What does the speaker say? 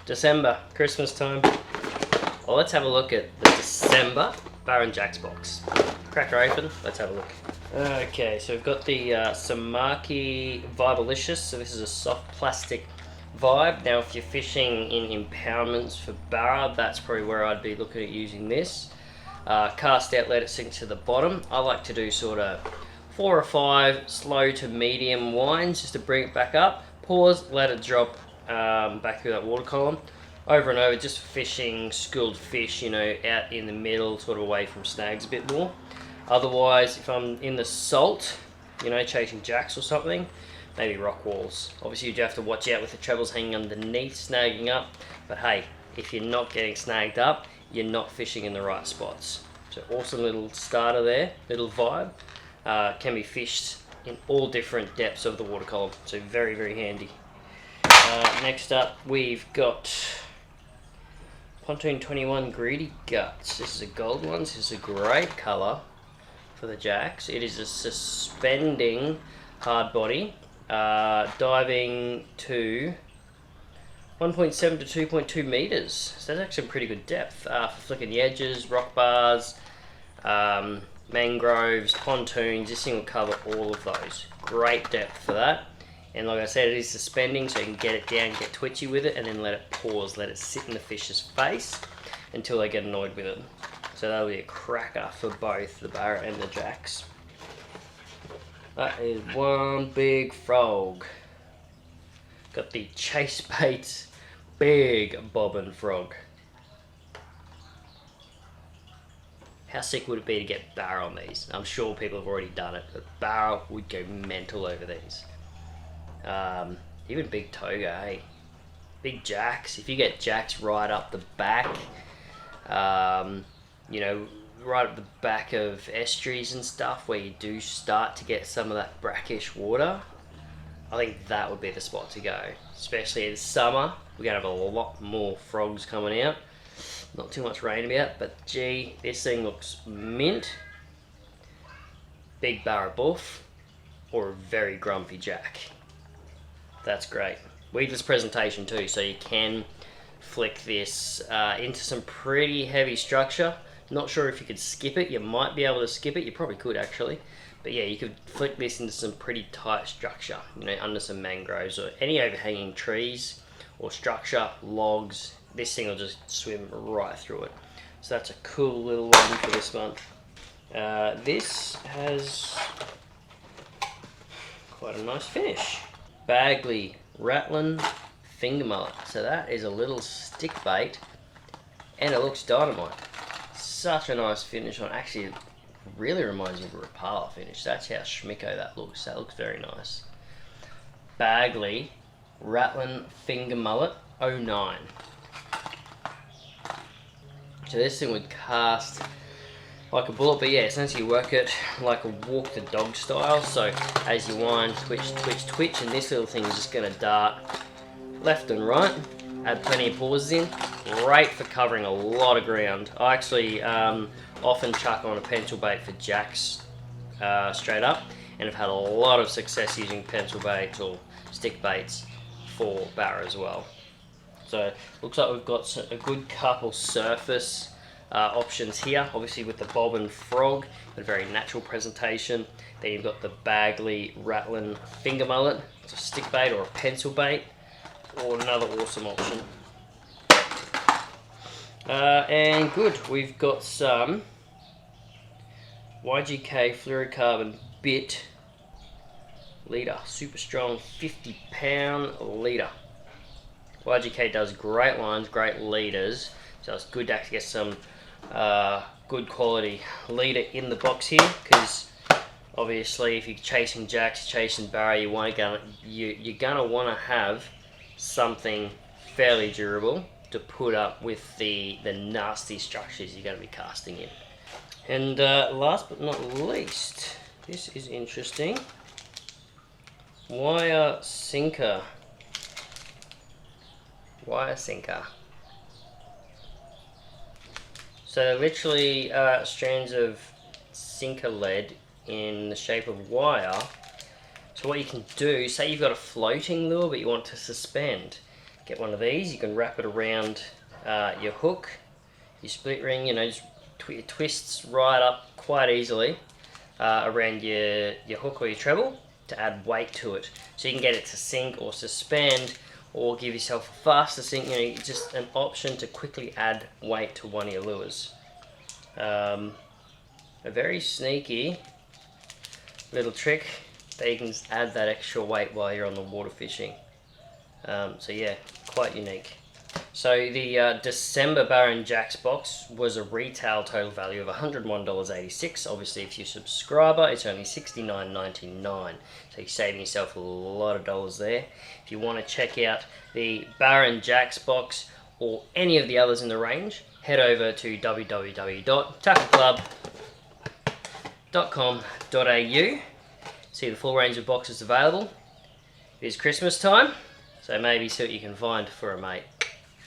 December, Christmas time. Well, let's have a look at the December BARRA Jacks box. Crack her open, let's have a look. Okay, so we've got the Samaki Vibalicious. So this is a soft plastic vibe. Now if you're fishing in impoundments for BARRA, that's probably where I'd be looking at using this. Cast out, let it sink to the bottom. I like to do sort of 4 or 5 slow to medium winds just to bring it back up. Pause, let it drop back through that water column. Over and over, just for fishing schooled fish, you know, out in the middle, sort of away from snags a bit more. Otherwise, if I'm in the salt, you know, chasing jacks or something, maybe rock walls. Obviously, you do have to watch out with the trebles hanging underneath, snagging up. But hey, if you're not getting snagged up, you're not fishing in the right spots. So awesome little starter there, little vibe. Can be fished in all different depths of the water column. So very, very handy. Next up, we've got Pontoon 21 Greedy Guts. This is a gold one. This is a great colour for the jacks. It is a suspending hard body, diving to 1.7 to 2.2 meters. So that's actually pretty good depth for flicking the edges, rock bars, mangroves, pontoons. This thing will cover all of those. Great depth for that. And like I said, it is suspending, so you can get it down, get twitchy with it, and then let it pause, let it sit in the fish's face until they get annoyed with it. So that'll be a cracker for both the BARRA and the jacks. That is one big frog. Got the Chase Baits big bobbin frog. How sick would it be to get BARRA on these? I'm sure people have already done it, but BARRA would go mental over these. Even big toga, hey. Big jacks. If you get jacks right up the back, you know, right up the back of estuaries and stuff where you do start to get some of that brackish water, I think that would be the spot to go. Especially in summer, we're going to have a lot more frogs coming out. Not too much rain about, but gee, this thing looks mint. Big BARRA buff, or a very grumpy jack. That's great. Weedless presentation too, so you can flick this into some pretty heavy structure. Not sure if you could skip it. You might be able to skip it. You probably could actually. But yeah, you could flick this into some pretty tight structure, you know, under some mangroves or any overhanging trees or structure, logs. This thing will just swim right through it. So that's a cool little one for this month. This has quite a nice finish. Bagley Rattling Finger Mullet. So that is a little stick bait and it looks dynamite. Such a nice finish on. Actually, it really reminds me of a Rapala finish. That's how schmicko that looks. That looks very nice. Bagley Rattling Finger Mullet 09. So this thing would cast like a bullet, but yeah, essentially you work it like a walk the dog style. So as you wind, twitch, twitch, twitch, and this little thing is just going to dart left and right. Add plenty of pauses in. Great for covering a lot of ground. I actually often chuck on a pencil bait for jacks straight up, and have had a lot of success using pencil baits or stick baits for BARRA as well. So looks like we've got a good couple surface options here. Obviously with the bobbin frog, a very natural presentation. Then you've got the Bagley Rattling Finger Mullet. It's a stick bait or a pencil bait, or another awesome option. And good, we've got some YGK fluorocarbon bit leader, super strong 50-pound leader. YGK does great lines, great leaders, so it's good to actually get some good quality leader in the box here, because obviously if you're chasing jacks, chasing BARRA, you're gonna want to have something fairly durable to put up with the nasty structures you're going to be casting in. And last but not least, this is interesting. Wire sinker. Wire sinker. So they're literally strands of sinker lead in the shape of wire. So what you can do, say you've got a floating lure but you want to suspend, get one of these, you can wrap it around your hook, your split ring, you know, just it twists right up quite easily around your hook or your treble to add weight to it. So you can get it to sink or suspend or give yourself a faster sink, you know, just an option to quickly add weight to one of your lures. A very sneaky little trick that you can just add that extra weight while you're on the water fishing. So yeah, quite unique. So the December Barra & Jacks box was a retail total value of $101.86. Obviously, if you're a subscriber, it's only $69.99. So you're saving yourself a lot of dollars there. If you want to check out the Barra & Jacks box or any of the others in the range, head over to www.tackleclub.com.au. See the full range of boxes available. It is Christmas time, so maybe see what you can find for a mate.